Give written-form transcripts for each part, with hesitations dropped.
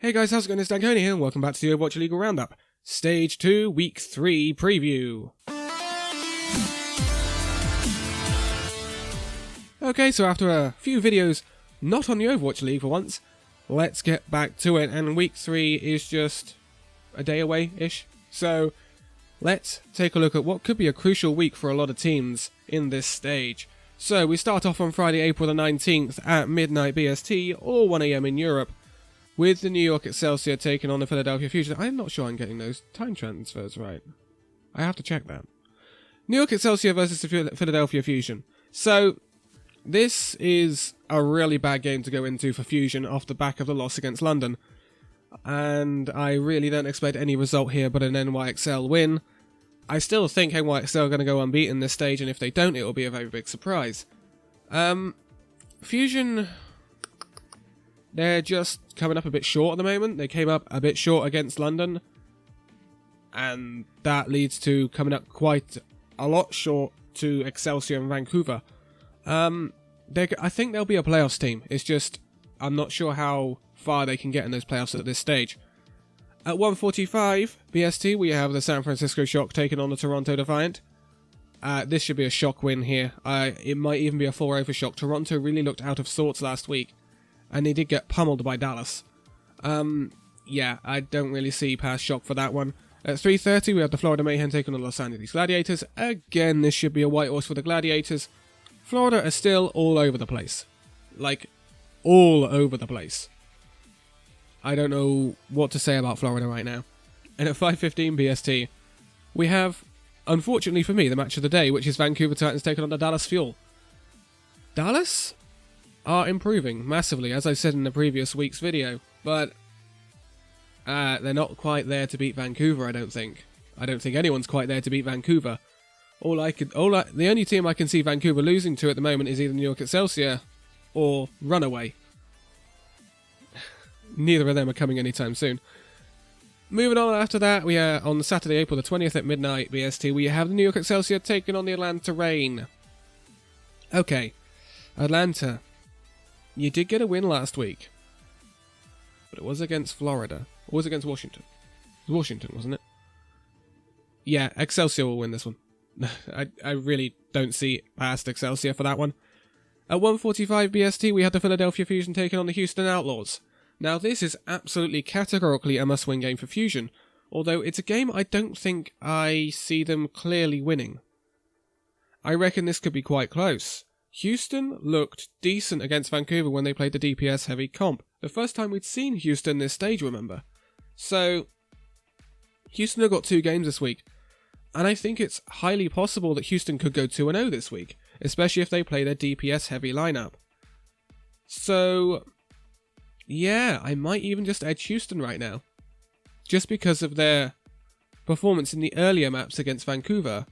Hey guys, how's it going? It's Danconia here, and welcome back to the Overwatch League Roundup, Stage 2, Week 3 preview. Okay, so after a few videos not on the Overwatch League for once, let's get back to it, and Week 3 is just a day away-ish. So, let's take a look at what could be a crucial week for a lot of teams in this stage. So, we start off on Friday, April the 19th at midnight BST, or 1 AM in Europe, with the New York Excelsior taking on the Philadelphia Fusion. I'm not sure I'm getting those time transfers right. I have to check that. New York Excelsior versus the Philadelphia Fusion. So, this is a really bad game to go into for Fusion off the back of the loss against London. And I really don't expect any result here but an NYXL win. I still think NYXL are going to go unbeaten this stage, and if they don't, it will be a very big surprise. Fusion, they're just coming up a bit short at the moment. They came up a bit short against London, and that leads to coming up quite a lot short to Excelsior and Vancouver. I think they'll be a playoffs team. It's just, I'm not sure how far they can get in those playoffs at this stage. At 1:45 BST, we have the San Francisco Shock taking on the Toronto Defiant. This should be a Shock win here. It might even be a 4-0 for Shock. Toronto really looked out of sorts last week, and they did get pummeled by Dallas. Yeah, I don't really see past Shock for that one. At 3:30, we have the Florida Mayhem taking on the Los Angeles Gladiators. Again, this should be a white horse for the Gladiators. Florida are still all over the place. Like, all over the place. I don't know what to say about Florida right now. And at 5:15 BST, we have, unfortunately for me, the match of the day, which is Vancouver Titans taking on the Dallas Fuel. Dallas are improving massively, as I said in the previous week's video, but they're not quite there to beat Vancouver, I don't think. I don't think anyone's quite there to beat Vancouver. The only team I can see Vancouver losing to at the moment is either New York Excelsior or Runaway. Neither of them are coming anytime soon. Moving on after that, we are on Saturday, April the 20th at midnight BST, we have the New York Excelsior taking on the Atlanta Reign. Okay, Atlanta, you did get a win last week, but it was against Florida. Or was it against Washington? It was Washington, wasn't it? Yeah, Excelsior will win this one. I really don't see past Excelsior for that one. At 1:45 BST, we had the Philadelphia Fusion taking on the Houston Outlaws. Now, this is absolutely categorically a must-win game for Fusion, although it's a game I don't think I see them clearly winning. I reckon this could be quite close. Houston looked decent against Vancouver when they played the DPS heavy comp. The first time we'd seen Houston this stage, remember? So, Houston have got 2 games this week, and I think it's highly possible that Houston could go 2-0 this week, especially if they play their DPS heavy lineup. So, yeah, I might even just edge Houston right now. Just because of their performance in the earlier maps against Vancouver.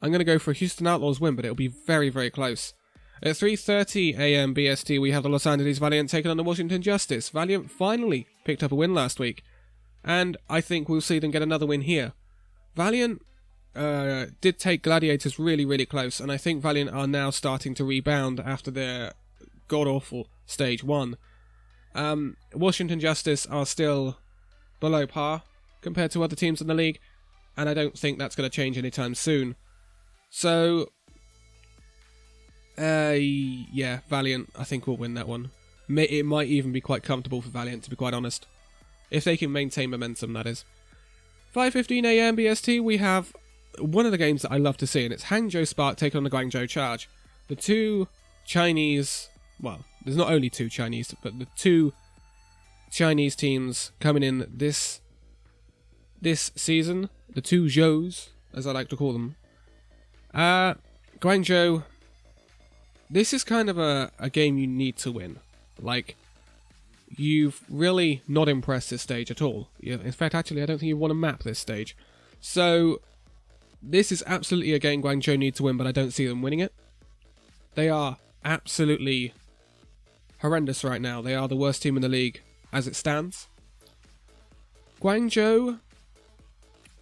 I'm going to go for a Houston Outlaws win, but it'll be very, very close. At 3:30 AM BST, we have the Los Angeles Valiant taking on the Washington Justice. Valiant finally picked up a win last week, and I think we'll see them get another win here. Valiant did take Gladiators really, really close, and I think Valiant are now starting to rebound after their god-awful Stage 1. Washington Justice are still below par compared to other teams in the league, and I don't think that's going to change anytime soon. So, yeah, Valiant, I think, will win that one. It might even be quite comfortable for Valiant, to be quite honest. If they can maintain momentum, that is. 5:15 AM BST, we have one of the games that I love to see, and it's Hangzhou Spark taking on the Guangzhou Charge. The two Chinese, well, there's not only 2 Chinese, but the 2 Chinese teams coming in this season, the 2 Zhous, as I like to call them. Guangzhou, this is kind of a game you need to win. Like, you've really not impressed this stage at all. In fact, actually, I don't think you've won a map this stage. So, this is absolutely a game Guangzhou need to win, but I don't see them winning it. They are absolutely horrendous right now. They are the worst team in the league as it stands. Guangzhou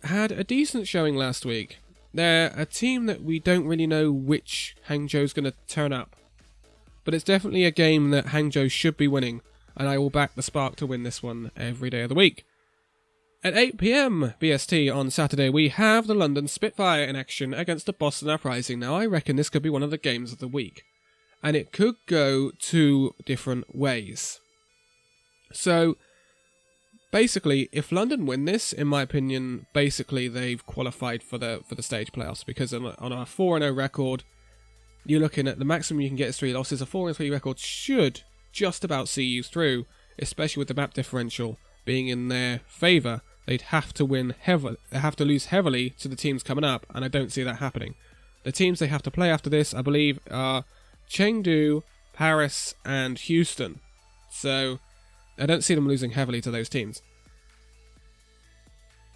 had a decent showing last week. They're a team that we don't really know which Hangzhou's going to turn up. But it's definitely a game that Hangzhou should be winning. and I will back the Spark to win this one every day of the week. At 8 PM BST on Saturday, we have the London Spitfire in action against the Boston Uprising. Now, I reckon this could be one of the games of the week, and it could go two different ways. So, basically, if London win this, in my opinion, basically they've qualified for the stage playoffs, because on a 4-0 record, you're looking at the maximum you can get is 3 losses. A 4-3 record should just about see you through, especially with the map differential being in their favour. They'd have to lose heavily to the teams coming up, and I don't see that happening. The teams they have to play after this, I believe, are Chengdu, Paris, and Houston. So, I don't see them losing heavily to those teams.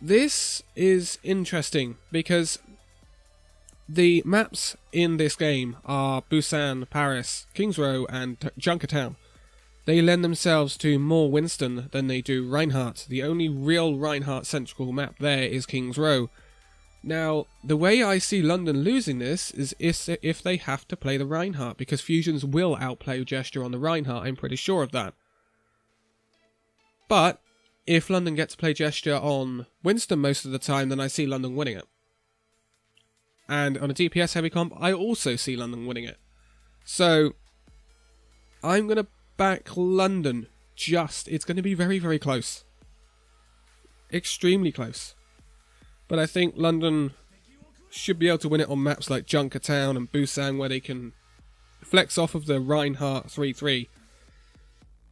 This is interesting, because the maps in this game are Busan, Paris, Kings Row, and Junkertown. They lend themselves to more Winston than they do Reinhardt. The only real Reinhardt central map there is Kings Row. Now, the way I see London losing this is if they have to play the Reinhardt, because Fusions will outplay Gesture on the Reinhardt, I'm pretty sure of that. But, if London gets to play Gesture on Winston most of the time, then I see London winning it. And on a DPS heavy comp, I also see London winning it. So, I'm going to back London. It's going to be very, very close. Extremely close. But I think London should be able to win it on maps like Junkertown and Busan, where they can flex off of the Reinhardt 3-3.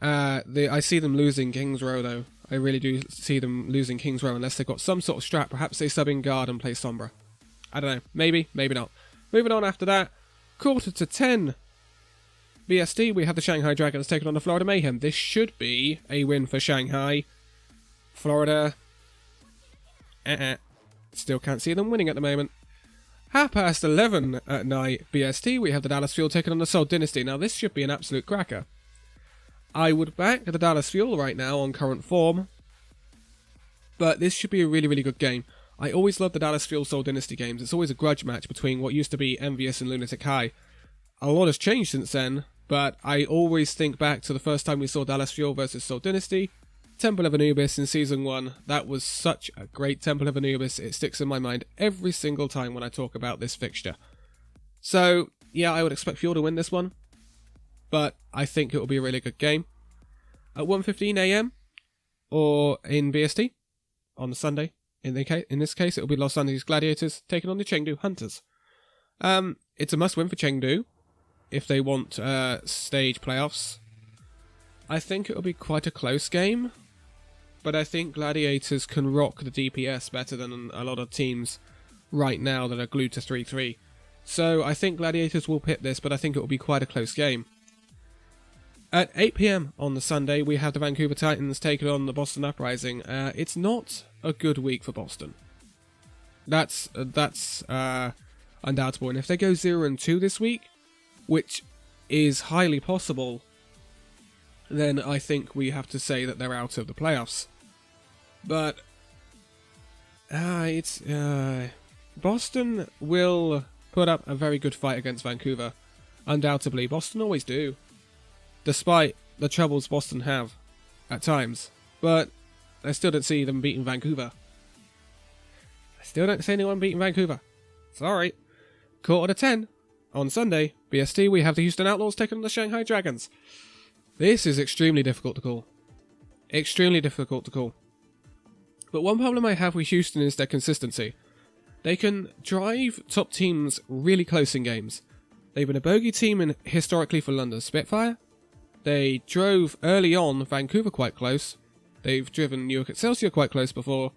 I see them losing Kings Row, though. I really do see them losing Kings Row, unless they've got some sort of strat. Perhaps they sub in guard and play Sombra. I don't know. Maybe, maybe not. Moving on after that, 9:45 BST, we have the Shanghai Dragons taking on the Florida Mayhem. This should be a win for Shanghai. Florida, still can't see them winning at the moment. 11:30 at night BST, we have the Dallas Fuel taking on the Seoul Dynasty. Now, this should be an absolute cracker. I would back the Dallas Fuel right now on current form, but this should be a really, really good game. I always love the Dallas Fuel Seoul Dynasty games. It's always a grudge match between what used to be Envious and Lunatic High. A lot has changed since then, but I always think back to the first time we saw Dallas Fuel versus Seoul Dynasty, Temple of Anubis in Season 1. That was such a great Temple of Anubis. It sticks in my mind every single time when I talk about this fixture. So, yeah, I would expect Fuel to win this one, but I think it will be a really good game. At 1:15 AM, or in BST, on Sunday, in this case, it will be Los Angeles Gladiators taking on the Chengdu Hunters. It's a must-win for Chengdu if they want stage playoffs. I think it will be quite a close game, but I think Gladiators can rock the DPS better than a lot of teams right now that are glued to 3-3. So I think Gladiators will pit this, but I think it will be quite a close game. At 8 PM on the Sunday, we have the Vancouver Titans taking on the Boston Uprising. It's not a good week for Boston. That's undoubtable. And if they go 0-2 this week, which is highly possible, then I think we have to say that they're out of the playoffs. But Boston will put up a very good fight against Vancouver. Undoubtedly, Boston always do, despite the troubles Boston have at times. But I still don't see them beating Vancouver. I still don't see anyone beating Vancouver. Sorry. 9:45 on Sunday, BST, we have the Houston Outlaws taking on the Shanghai Dragons. This is extremely difficult to call. Extremely difficult to call. But one problem I have with Houston is their consistency. They can drive top teams really close in games. They've been a bogey team historically for London Spitfire. They drove early on Vancouver quite close. They've driven York Excelsior quite close before.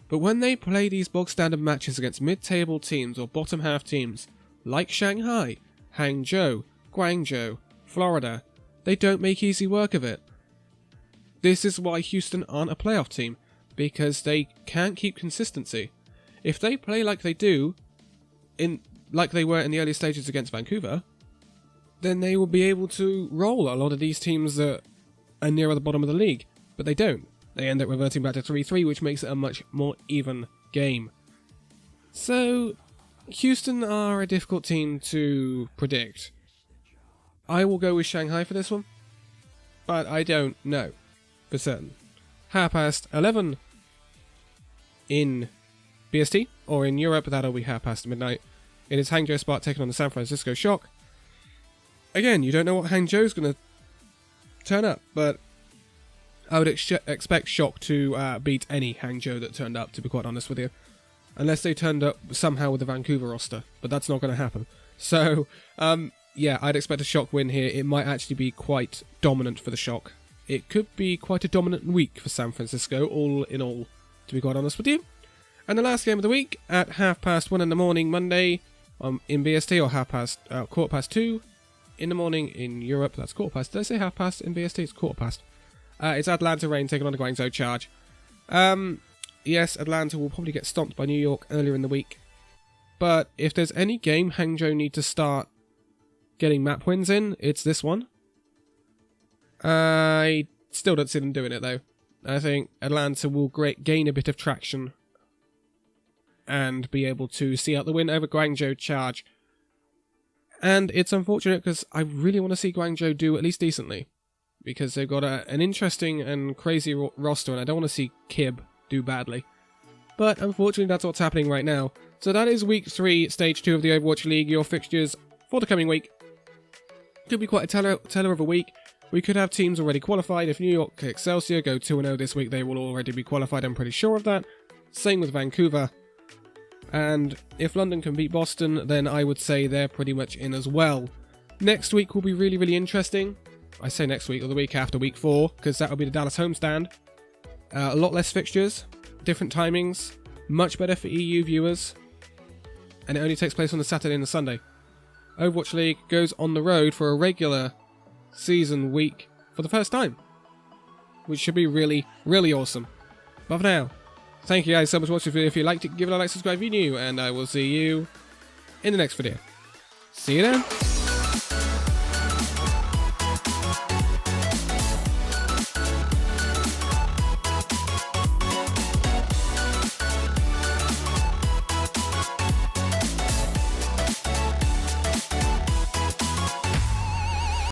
But when they play these bog standard matches against mid-table teams or bottom half teams, like Shanghai, Hangzhou, Guangzhou, Florida, they don't make easy work of it. This is why Houston aren't a playoff team, because they can't keep consistency. If they play like they do, like they were in the early stages against Vancouver, then they will be able to roll a lot of these teams that are nearer the bottom of the league. But they don't. They end up reverting back to 3-3, which makes it a much more even game. So, Houston are a difficult team to predict. I will go with Shanghai for this one. but I don't know for certain. 11:30 in BST, or in Europe, that'll be midnight. It is Hangzhou Spark taking on the San Francisco Shock. Again, you don't know what Hangzhou's going to turn up, but I would expect Shock to beat any Hangzhou that turned up, to be quite honest with you. Unless they turned up somehow with the Vancouver roster, but that's not going to happen. So, yeah, I'd expect a Shock win here. It might actually be quite dominant for the Shock. It could be quite a dominant week for San Francisco, all in all, to be quite honest with you. And the last game of the week, at 1:30 in the morning Monday, in BST, or 2:15 in the morning in Europe. That's 2:15. Did I say 1:30 in BST? It's 2:15. It's Atlanta Reign taking on the Guangzhou Charge. Yes, Atlanta will probably get stomped by New York earlier in the week. But if there's any game Hangzhou need to start getting map wins in, it's this one. I still don't see them doing it, though. I think Atlanta will gain a bit of traction and be able to see out the win over Guangzhou Charge. And it's unfortunate because I really want to see Guangzhou do at least decently, because they've got an interesting and crazy roster, and I don't want to see Kib do badly. But unfortunately, that's what's happening right now. So that is Week 3, Stage 2 of the Overwatch League. Your fixtures for the coming week could be quite a teller of a week. We could have teams already qualified. If New York Excelsior go 2-0 this week, they will already be qualified, I'm pretty sure of that. Same with Vancouver. And if London can beat Boston, then I would say they're pretty much in as well. Next week will be really, really interesting. I say next week, or the week after, Week 4, because that will be the Dallas homestand. A lot less fixtures, different timings, much better for EU viewers, and it only takes place on the Saturday and the Sunday. Overwatch League goes on the road for a regular season week for the first time, which should be really, really awesome. But for now, thank you guys so much for watching. If you liked it, give it a like, subscribe if you're new, and I will see you in the next video. See you then.